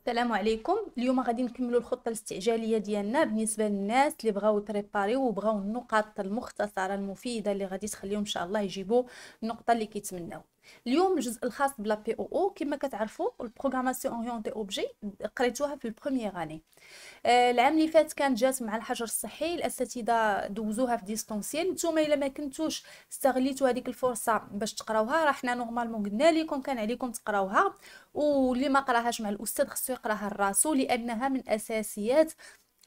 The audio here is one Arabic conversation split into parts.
السلام عليكم. اليوم غادي نكملوا الخطه الاستعجاليه ديالنا بالنسبه للناس اللي بغاو تريباريو وبغاو النقاط المختصره المفيده اللي غادي تخليهم ان شاء الله يجيبوا النقطه اللي كيتمناو. اليوم الجزء الخاص بلا بي او او كما كتعرفوا البروغراماسيون اورينتي اوبجي قريتوها في البروميير اني. العام اللي فات كانت جات مع الحجر الصحي، الاساتذه دوزوها في ديستونسيال. نتوما الا ما كنتوش استغليتوا هذيك الفرصه باش تقراوها، راه حنا نورمالمون قلنا لكم كان عليكم تقراوها، واللي ما قراهاش مع الاستاذ خصو يقراها لراسو لانها من اساسيات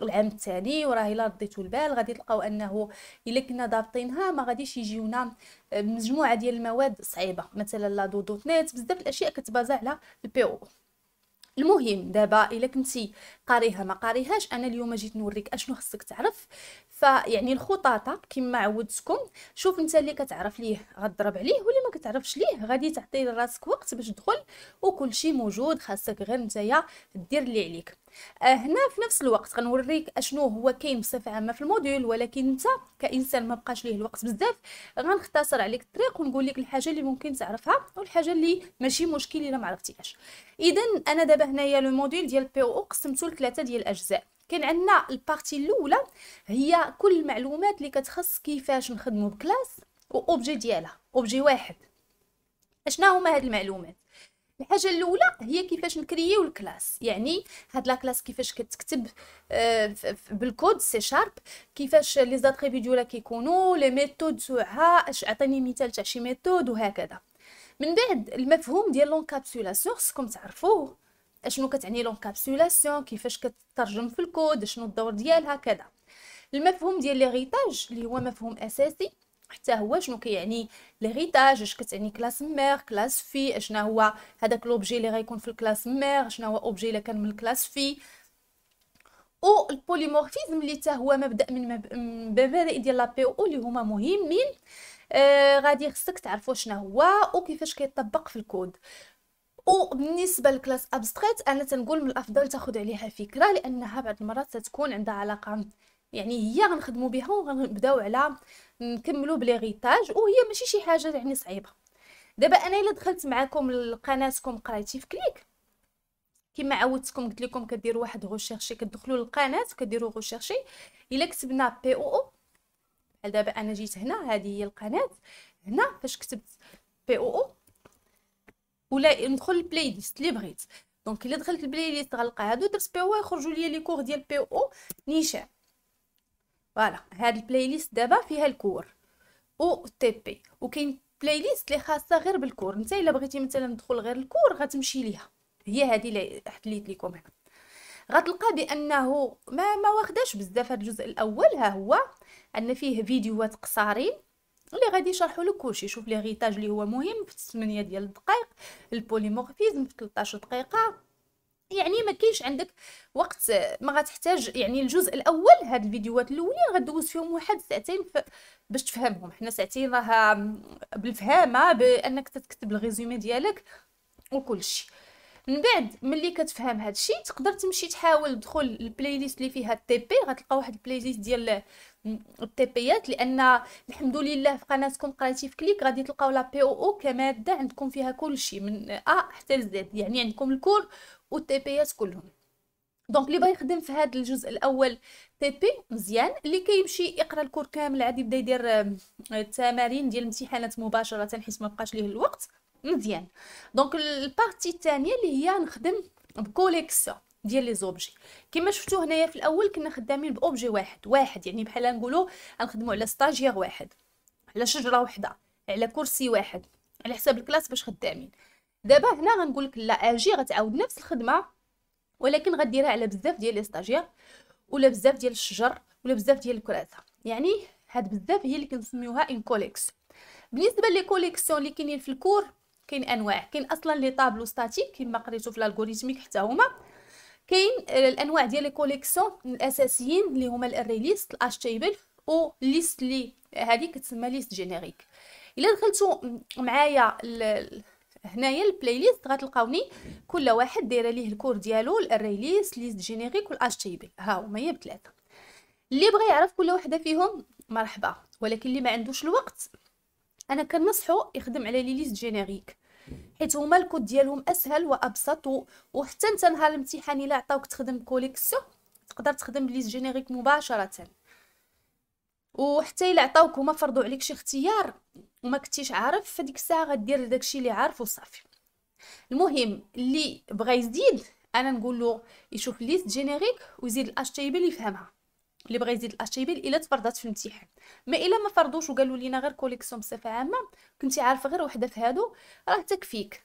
العام الثاني. وراه الا رديتوا البال غادي تلقاو انه الا كنا ضابطينها ما غاديش يجيونا مجموعه ديال المواد صعيبه، مثلا لا دوت نت بزاف الاشياء كتبازا على البي او. المهم دابا الا كنتي قاريها ما قاريهاش، انا اليوم جيت نوريك اشنو خصك تعرف. فيعني الخطاطه كما عودتكم، شوف انت اللي كتعرف ليه غضرب عليه، واللي ما كتعرفش ليه غادي تعطي لراسك وقت باش تدخل وكل شيء موجود. خاصك غير نتايا دير اللي عليك. هنا في نفس الوقت غنوريك اشنو هو كاين بصفه عامه في الموديول، ولكن انت كانسان ما بقاش ليه الوقت بزاف، غنختصر عليك الطريق ونقول لك الحاجه اللي ممكن تعرفها والحاجه اللي ماشي مشكل الا ما عرفتيهاش. اذا انا دابا هنايا لو موديول ديال بي او قسمته لثلاثه ديال الاجزاء. كاين عندنا البارتي الاولى هي كل المعلومات اللي كتخص كيفاش نخدموا بكلاس واوبجي ديالها، اوبجي واحد. اشنا هما هاد المعلومات؟ الحاجه الاولى هي كيفاش نكرييو الكلاس، يعني هاد لا كلاس كيفاش كتكتب بالكود سي شارب، كيفاش لي زاتريبي ديالها كيكونوا، لي ميثود تاعها، عطيني مثال تاع شي ميثود وهكذا. من بعد المفهوم ديال لونكابسولاسيون خصكم تعرفوه، اشنو كتعني لونكابسولاسيون، كيفاش كتترجم في الكود، شنو الدور ديالها كذا. المفهوم ديال ليغيتاج اللي هو مفهوم اساسي حتى هو، شنو كيعني ليغيتاج، اش كتعني كلاس مير كلاس في، اشنا هو هذاك لوبجي اللي غيكون في الكلاس مير، شنو هو اوبجي اللي كان من الكلاس في. او البوليمورفيزم اللي حتى هو مبدا من مبادئ ديال لا بي او اللي هما مهمين. غادي خصك تعرفوا شنو هو وكيفاش كيطبق في الكود. وبالنسبه لكلاس ابستريت انا تنقول من الافضل تاخذ عليها فكره، لانها بعض المرات تتكون عندها علاقه، يعني هي غنخدموا بها وغنبداو على نكملوا بليغيتاج، وهي ماشي شي حاجه يعني صعيبه. دابا انا الا دخلت معكم لقناتكم قرايتي في كليك، كما عودتكم قلت لكم كديروا واحد غوشيرشي، كتدخلوا للقناه وكديروا غوشيرشي. الا كتبنا بي او او، بحال دابا انا جيت هنا، هذه هي القناه. هنا فاش كتبت بي او او ولا ندخل البلاي ليست اللي بغيت، دونك الا دخلت البلاي ليست غنلقى هادو درت بي او، يخرجوا لي لي كور ديال بي او نيشان. فوالا هاد البلاي ليست دابا فيها الكور او تي بي، وكاين بلاي ليست اللي خاصه غير بالكور. انت الا بغيتي مثلا تدخل غير الكور غتمشي ليها، هي هذه اللي حليت لكم هنا. غتلقى بانه ما واخداش بزاف هاد الجزء الاول. ها هو ان فيه فيديوهات قصارين اللي غادي يشرحوا لك كلشي. شوف لي غيتاج اللي هو مهم في 8 ديال الدقائق، البوليمورفيزم في 13 دقيقه، يعني ما كاينش عندك وقت، ما غتحتاج. يعني الجزء الاول هاد الفيديوهات الاولين غدوز فيهم واحد ساعتين باش تفهمهم. حنا ساعتين راه بالفهامه بانك تكتب الريزومي ديالك وكلشي. من بعد ملي كتفهم هذا الشيء تقدر تمشي تحاول تدخل البلاي ليست اللي فيها التي بي. غتلقى واحد البلاي ليست ديال التي بيات، لان الحمد لله في قناتكم قرايتي في كليك غادي تلقاو لا بي او او كماده عندكم فيها كل شيء من حتى لزد، يعني عندكم الكور والتي بيات كلهم. دونك اللي بغى يخدم في هذا الجزء الاول تي بي مزيان، اللي كيمشي يقرا الكور كامل عادي يبدا يدير التمارين ديال الامتحانات مباشره حيت ما بقاش ليه الوقت، مزيان. دونك البارتي الثانيه اللي هي نخدم بكوليكسيون ديال لي زوبجي. كما شفتوا هنايا في الاول كنا خدامين باوبجي واحد، يعني بحال نقولوا غنخدموا على ستاجير واحد، على شجره وحده، على كرسي واحد، على حساب الكلاس باش خدامين. دابا هنا غنقول لك لا، اجي غتعاود نفس الخدمه، ولكن غديرها على بزاف ديال لي ستاجير، ولا بزاف ديال الشجر، ولا بزاف ديال الكراسه. يعني هاد بزاف هي اللي كنسميوها ان كوليكسيون. بالنسبه لي كوليكسيون اللي كاينين في الكور كاين انواع. كاين اصلا لي طابلو ستاتيك كما قريتو في الالغوريثميك حتى هما. كاين الانواع ديال لي كوليكسيون الاساسيين اللي هما الاري ليست، الاش تيبل، او ليست اللي هذه كتسمى ليست جينيريك. الا دخلتو معايا هنايا البلاي ليست غتلقاوني كل واحد دايره ليه الكور ديالو، الاري ليست، ليست جينيريك، والاش تيبل. ها هما هي بثلاثه. اللي بغى يعرف كل وحده فيهم مرحبا، ولكن اللي ما عندوش الوقت انا كنصحو يخدم على لي ليست جينيريك. حيت هما الكود ديالهم اسهل وابسط وحتى انت نهار الامتحان الا عطاوك تخدم كوليكسيون تقدر تخدم ليست جينيريك مباشره. وحتى الا عطاوك هما فرضوا عليك شي اختيار وما كنتيش عارف، فديك الساعه غدير داكشي اللي عارف وصافي. المهم اللي بغى يزيد انا نقول له يشوف ليست جينيريك ويزيد الاش تيبل يفهمها. اللي بغى يزيد الاش تيبل الا تفرضات في الامتحان، ما الا ما فرضوش وقالوا لينا غير كوليكسيون بصفه عامه كنتي عارفه غير وحده في هادو راه تكفيك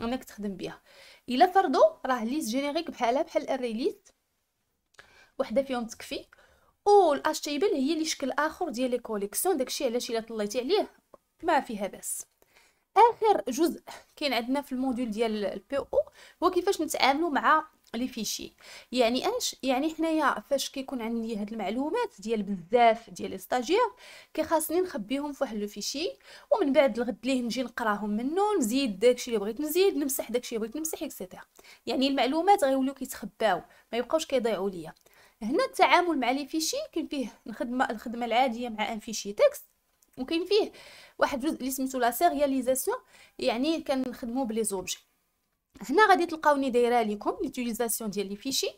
انك تخدم بها. الا فرضوا راه ليست جينيريك بحالها بحال الاري ليست، وحده فيهم تكفي. والاش تيبل هي اللي شكل اخر ديال لي كوليكسيون، داكشي علاش الا طليتي عليه ما فيها بس. اخر جزء كاين عندنا في الموديول ديال البي او هو كيفاش نتعاملوا مع لي فيشي. يعني اش يعني حنايا فاش كيكون عندي هاد المعلومات ديال بزاف ديال لي ستاجير كيخاصني نخبيهم في واحد لو فيشي، ومن بعد الغد ليه نجي نقراهم منه، نزيد داكشي اللي بغيت نزيد، نمسح داكشي اللي بغيت نمسح اكسيتيرا. يعني المعلومات غيوليو كيتخباو ما يبقاوش كيضيعوا ليا. هنا التعامل مع لي فيشي كاين فيه الخدمه العاديه مع ان فيشي تكست، وكاين فيه واحد الجزء اللي سميتو لا سيرياليزاسيون، يعني كنخدموا بلي زوبجي. هنا غادي تلقاوني دايره لكم ليوتيليزاسيون ديال لي فيشي.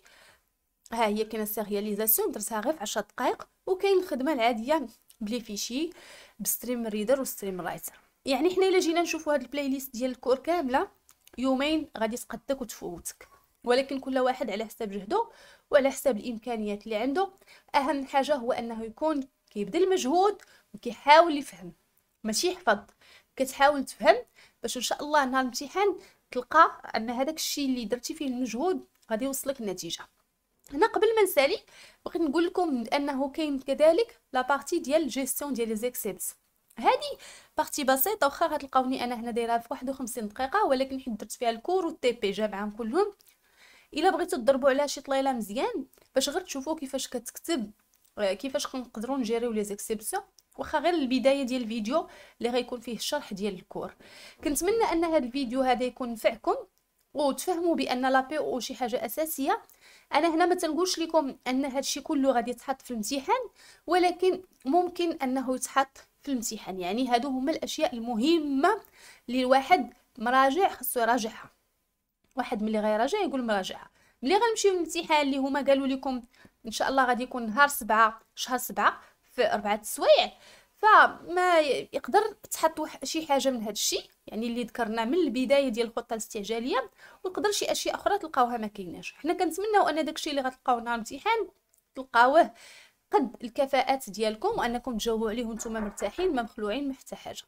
ها هي كاينه السيرياليزاسيون درتها غير في 10 دقائق، وكاين الخدمه العاديه بلي فيشي بستريم ريدر وستريم رايتر. يعني حنا الا جينا نشوفوا هاد البلاي ليست ديال الكور كامله يومين غادي تقدك وتفوتك، ولكن كل واحد على حساب جهده وعلى حساب الامكانيات اللي عنده. اهم حاجه هو انه يكون كيبذل مجهود وكيحاول يفهم، ماشي يحفظ، كتحاول تفهم باش ان شاء الله نهار الامتحان تلقى ان هذاك الشيء اللي درتي فيه المجهود غادي يوصلك النتيجه. هنا قبل ما نسالي بغيت نقول لكم انه كاين كذلك لا بارتي ديال جيستيون ديال لي زيكسيبس. هذه بارتي بسيطه، واخا غتلقاوني انا هنا دايرها في 51 دقيقه، ولكن حيت درت فيها الكور والتي بي جامعهم كلهم. الا بغيتو تضربوا عليها شي طليله مزيان باش غير تشوفوا كيفاش كتكتب، كيفاش نقدروا نجيريو لي زيكسيبسيون، واخا غير البدايه ديال الفيديو اللي غيكون فيه الشرح ديال الكور. كنتمنى ان هذا الفيديو هذا يكون نفعكم وتفهموا بان لا بي او شي حاجه اساسيه. انا هنا ما تنقولش لكم ان هذا الشيء كله غادي يتحط في الامتحان، ولكن ممكن انه يتحط في الامتحان. يعني هادو هما الاشياء المهمه اللي الواحد مراجع خصو يراجعها. واحد ملي غيراجع يقول مراجعها. ملي غنمشيو للامتحان اللي هما قالوا لكم ان شاء الله غادي يكون نهار 7 شهر 7 في 4 السوايع، فما يقدر تحط شي حاجه من هذا الشيء يعني اللي ذكرنا من البدايه ديال الخطه الاستعجاليه، ويقدر شي اشياء اخرى تلقاوها ما كايناش. حنا كنتمناو ان داكشي اللي غتلقاو نهار الامتحان تلقاوه قد الكفاءات ديالكم، وانكم تجاوبوا عليه وانتم مرتاحين ما مخلوعين من حتى حاجه.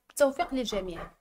بالتوفيق للجميع.